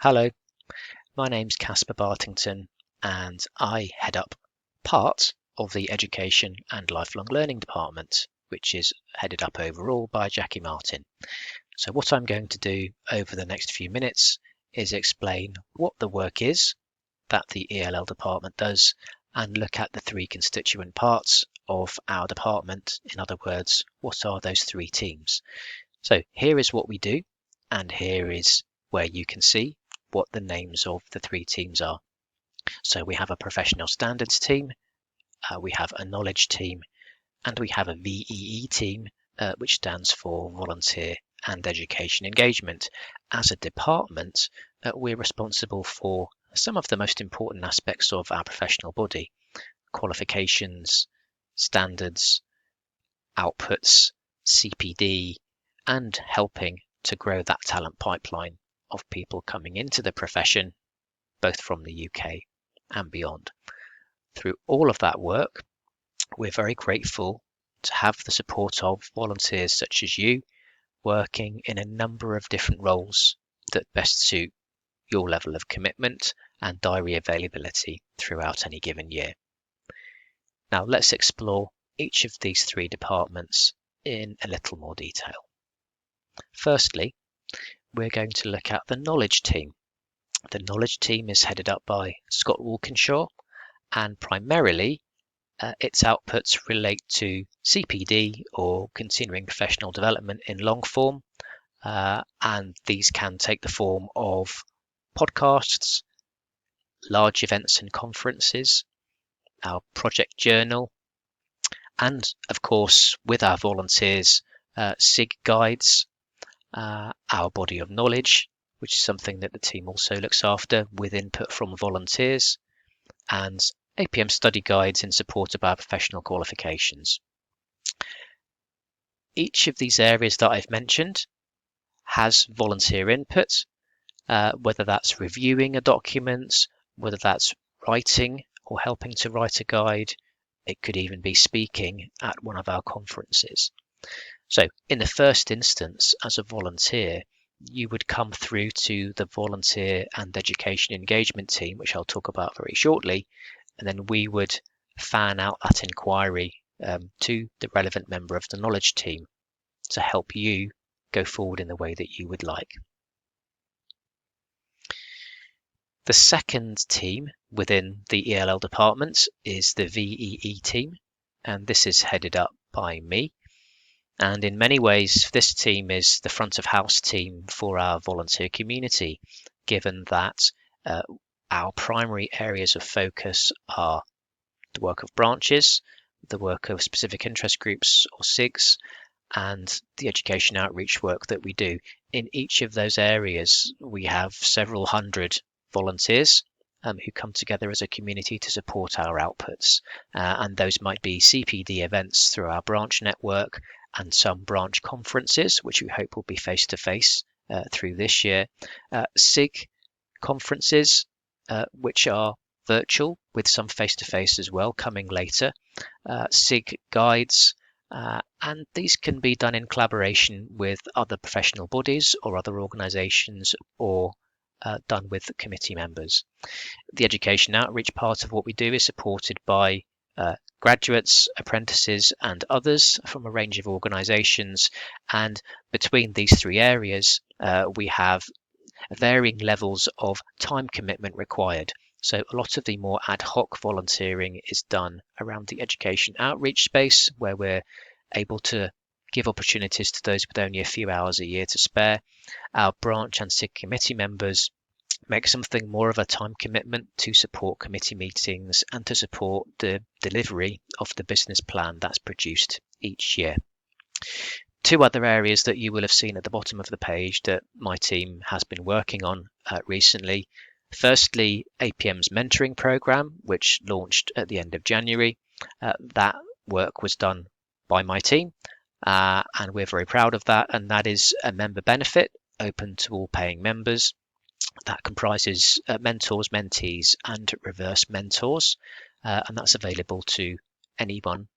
Hello, my name's Casper Bartington and I head up part of the Education and Lifelong Learning Department, which is headed up overall by Jackie Martin. So what I'm going to do over the next few minutes is explain what the work is that the ELL department does and look at the three constituent parts of our department. In other words, what are those three teams? So here is what we do, and here is where you can see what the names of the three teams are. So we have a professional standards team, we have a knowledge team, and we have a VEE team, which stands for volunteer and education engagement. As a department, we're responsible for some of the most important aspects of our professional body: qualifications, standards, outputs, CPD, and helping to grow that talent pipeline of people coming into the profession, both from the UK and beyond. Through all of that work, we're very grateful to have the support of volunteers such as you, working in a number of different roles that best suit your level of commitment and diary availability throughout any given year. Now let's explore each of these three departments in a little more detail. Firstly, we're going to look at the knowledge team. The knowledge team is headed up by Scott Walkinshaw, and primarily its outputs relate to CPD, or continuing professional development in long form, and these can take the form of podcasts, large events and conferences, our project journal, and of course with our volunteers, SIG guides, our body of knowledge, which is something that the team also looks after with input from volunteers, and APM study guides in support of our professional qualifications. Each of these areas that I've mentioned has volunteer input, whether that's reviewing a document, whether that's writing or helping to write a guide. It could even be speaking at one of our conferences. So in the first instance, as a volunteer, you would come through to the volunteer and education engagement team, which I'll talk about very shortly, and then we would fan out that inquiry to the relevant member of the knowledge team to help you go forward in the way that you would like. The second team within the ELL department is the VEE team, and this is headed up by me. And in many ways, this team is the front of house team for our volunteer community, given that our primary areas of focus are the work of branches, the work of specific interest groups or SIGs, and the education outreach work that we do. In each of those areas, we have several hundred volunteers who come together as a community to support our outputs. And those might be CPD events through our branch network, and some branch conferences, which we hope will be face-to-face through this year. SIG conferences, which are virtual with some face-to-face as well coming later. SIG guides, and these can be done in collaboration with other professional bodies or other organisations, or done with committee members. The education outreach part of what we do is supported by graduates, apprentices and others from a range of organisations, and between these three areas we have varying levels of time commitment required. So a lot of the more ad hoc volunteering is done around the education outreach space, where we're able to give opportunities to those with only a few hours a year to spare. Our branch and SIG committee members make something more of a time commitment to support committee meetings and to support the delivery of the business plan that's produced each year. Two other areas that you will have seen at the bottom of the page that my team has been working on recently. Firstly, APM's mentoring program, which launched at the end of January. That work was done by my team, and we're very proud of that, and that is a member benefit open to all paying members. That comprises mentors, mentees and reverse mentors, and that's available to anyone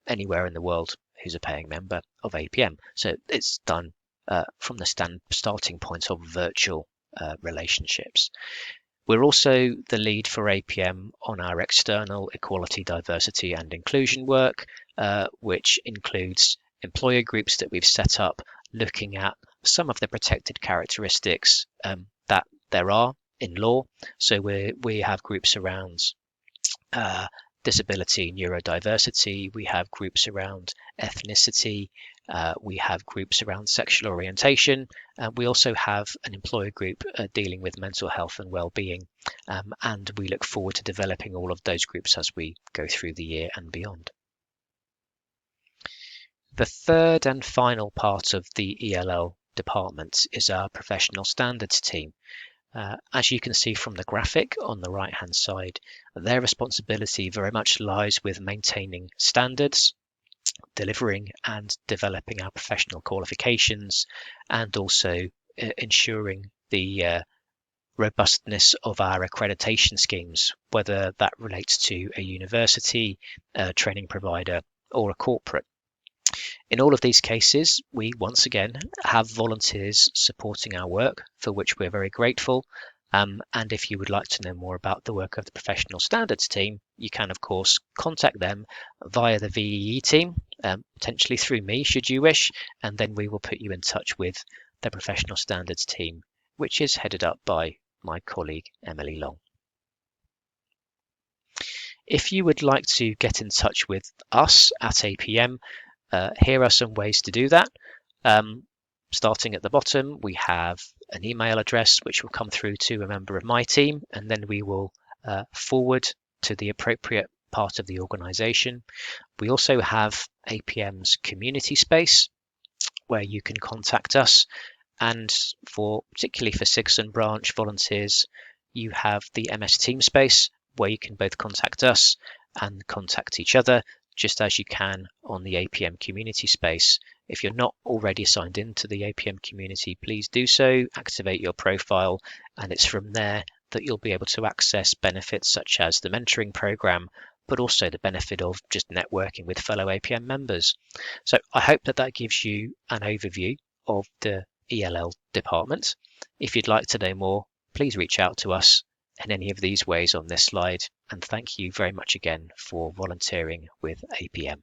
anywhere in the world who's a paying member of APM. So it's done from the starting point of virtual relationships. We're also the lead for APM on our external equality, diversity and inclusion work, which includes employer groups that we've set up looking at some of the protected characteristics that there are in law. So we have groups around disability, neurodiversity, we have groups around ethnicity, we have groups around sexual orientation, we also have an employer group dealing with mental health and well-being, and we look forward to developing all of those groups as we go through the year and beyond. The third and final part of the ELL department is our professional standards team. As you can see from the graphic on the right hand side, their responsibility very much lies with maintaining standards, delivering and developing our professional qualifications, and also ensuring the robustness of our accreditation schemes, whether that relates to a university, a training provider, or a corporate. In all of these cases, we once again have volunteers supporting our work, for which we're very grateful. And if you would like to know more about the work of the professional standards team, you can of course contact them via the VEE team, potentially through me should you wish, and then we will put you in touch with the professional standards team, which is headed up by my colleague Emily Long. If you would like to get in touch with us at APM, here are some ways to do that. Starting at the bottom, we have an email address which will come through to a member of my team, and then we will forward to the appropriate part of the organisation. We also have APM's community space where you can contact us, and particularly for Citizen branch volunteers, you have the MS Team space where you can both contact us and contact each other, just as you can on the APM community space. If you're not already signed into the APM community, please do so, activate your profile, and it's from there that you'll be able to access benefits such as the mentoring program, but also the benefit of just networking with fellow APM members. So I hope that gives you an overview of the ELL department. If you'd like to know more, please reach out to us in any of these ways on this slide, and thank you very much again for volunteering with APM.